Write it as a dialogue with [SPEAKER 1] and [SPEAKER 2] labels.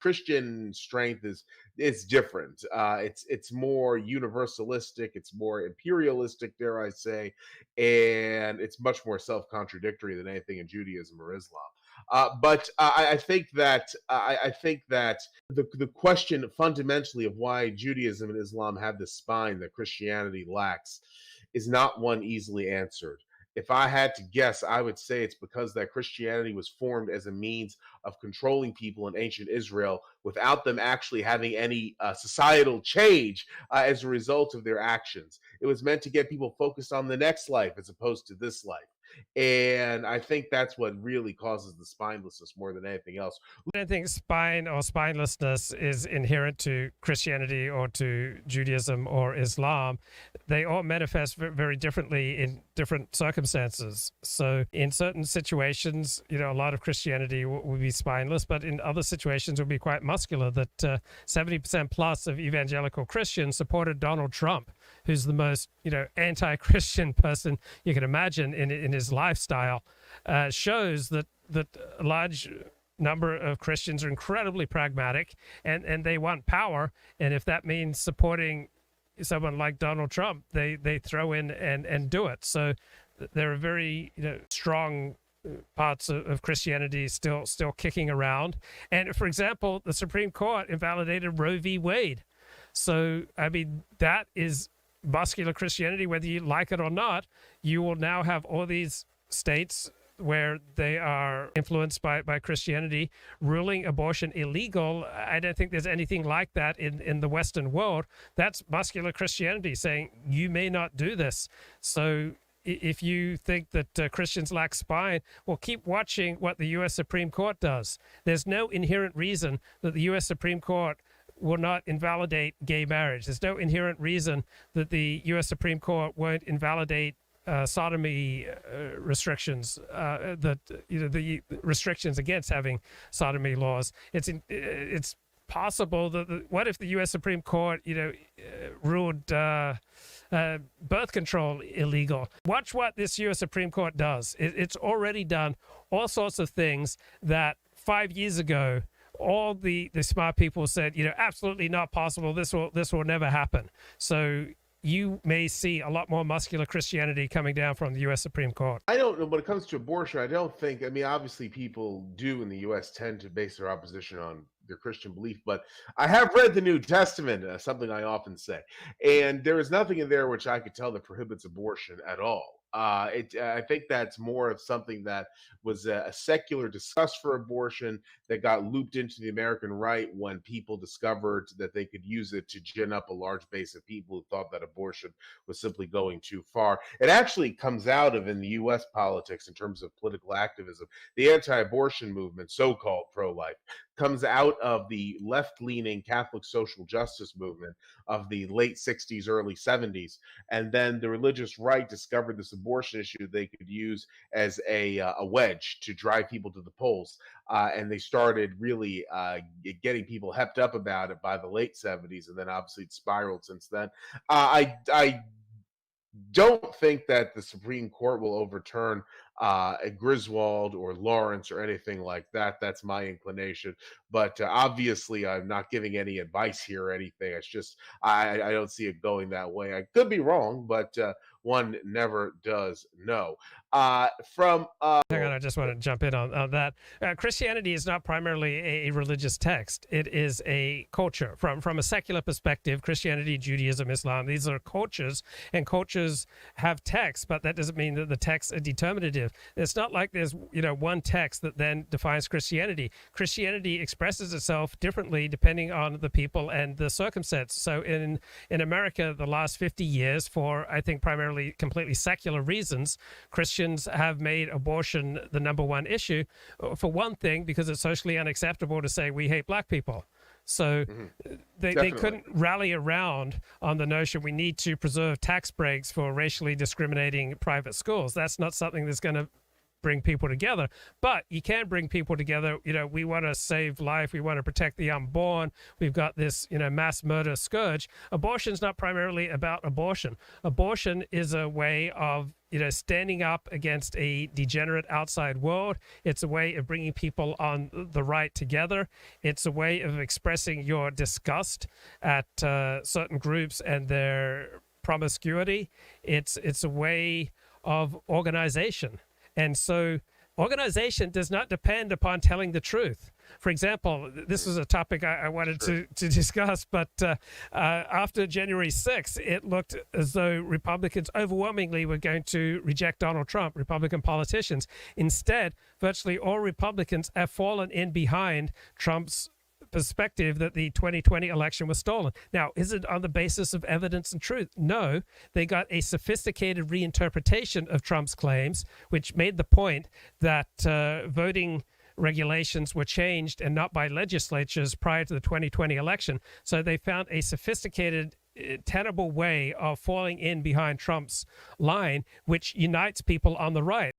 [SPEAKER 1] Christian strength is different. It's more universalistic, it's more imperialistic, dare I say, and it's much more self-contradictory than anything in Judaism or Islam. I think that the question fundamentally of why Judaism and Islam have this spine that Christianity lacks is not one easily answered. If I had to guess, I would say it's because that Christianity was formed as a means of controlling people in ancient Israel without them actually having any societal change as a result of their actions. It was meant to get people focused on the next life as opposed to this life. And I think that's what really causes the spinelessness more than anything else.
[SPEAKER 2] I don't think spine or spinelessness is inherent to Christianity or to Judaism or Islam. They all manifest very differently in different circumstances. So in certain situations, a lot of Christianity would be spineless, but in other situations it would be quite muscular. That 70% plus of evangelical Christians supported Donald Trump, who's the most, anti-Christian person you can imagine in his lifestyle, shows that a large number of Christians are incredibly pragmatic and they want power. And if that means supporting someone like Donald Trump, they throw in and do it. So there are very strong parts of Christianity still kicking around. And for example, the Supreme Court invalidated Roe v. Wade. So, I mean, that is muscular Christianity, whether you like it or not. You will now have all these states where they are influenced by Christianity ruling abortion illegal. I don't think there's anything like that in the Western world. That's muscular Christianity saying you may not do this. So if you think that Christians lack spine, well, keep watching what the U.S. Supreme Court does. There's no inherent reason that the U.S. Supreme Court will not invalidate gay marriage. There's no inherent reason that the U.S. Supreme Court won't invalidate sodomy restrictions, the restrictions against having sodomy laws. It's possible that what if the U.S. Supreme Court, ruled birth control illegal? Watch what this U.S. Supreme Court does. It's already done all sorts of things that 5 years ago all the smart people said, absolutely not possible. This will never happen. So you may see a lot more muscular Christianity coming down from the U.S. Supreme Court.
[SPEAKER 1] I don't know. When it comes to abortion, I don't think, obviously people do in the U.S. tend to base their opposition on their Christian belief, but I have read the New Testament, something I often say, and there is nothing in there which I could tell that prohibits abortion at all. I think that's more of something that was a secular disgust for abortion that got looped into the American right when people discovered that they could use it to gin up a large base of people who thought that abortion was simply going too far. It actually comes out of, in the U.S. politics, in terms of political activism, the anti-abortion movement, so-called pro-life, comes out of the left-leaning Catholic social justice movement of the late 60s, early 70s. And then the religious right discovered this abortion issue they could use as a wedge to drive people to the polls. And they started really getting people hepped up about it by the late 70s. And then obviously it spiraled since then. I don't think that the Supreme Court will overturn a Griswold or Lawrence or anything like that. That's my inclination. But obviously, I'm not giving any advice here or anything. It's just I don't see it going that way. I could be wrong, but one never does know. Hang
[SPEAKER 2] on, I just want to jump in on that. Christianity is not primarily a religious text. It is a culture. From a secular perspective, Christianity, Judaism, Islam, these are cultures, and cultures have texts, but that doesn't mean that the texts are determinative. It's not like there's one text that then defines Christianity. Christianity expresses itself differently depending on the people and the circumstance. So in America, the last 50 years, for I think primarily completely secular reasons, Christians have made abortion the number one issue. For one thing, because it's socially unacceptable to say we hate black people. So they couldn't rally around on the notion we need to preserve tax breaks for racially discriminating private schools. That's not something that's going to bring people together, but you can bring people together. We want to save life. We want to protect the unborn. We've got this, mass murder scourge. Abortion's not primarily about abortion. Abortion is a way of standing up against a degenerate outside world. It's a way of bringing people on the right together. It's a way of expressing your disgust at certain groups and their promiscuity. It's a way of organization. And so organization does not depend upon telling the truth. For example, this was a topic I wanted to discuss, but after January 6th, it looked as though Republicans overwhelmingly were going to reject Donald Trump, Republican politicians. Instead, virtually all Republicans have fallen in behind Trump's perspective that the 2020 election was stolen. Now, is it on the basis of evidence and truth? No. They got a sophisticated reinterpretation of Trump's claims, which made the point that voting regulations were changed and not by legislatures prior to the 2020 election. So they found a sophisticated, tenable way of falling in behind Trump's line, which unites people on the right.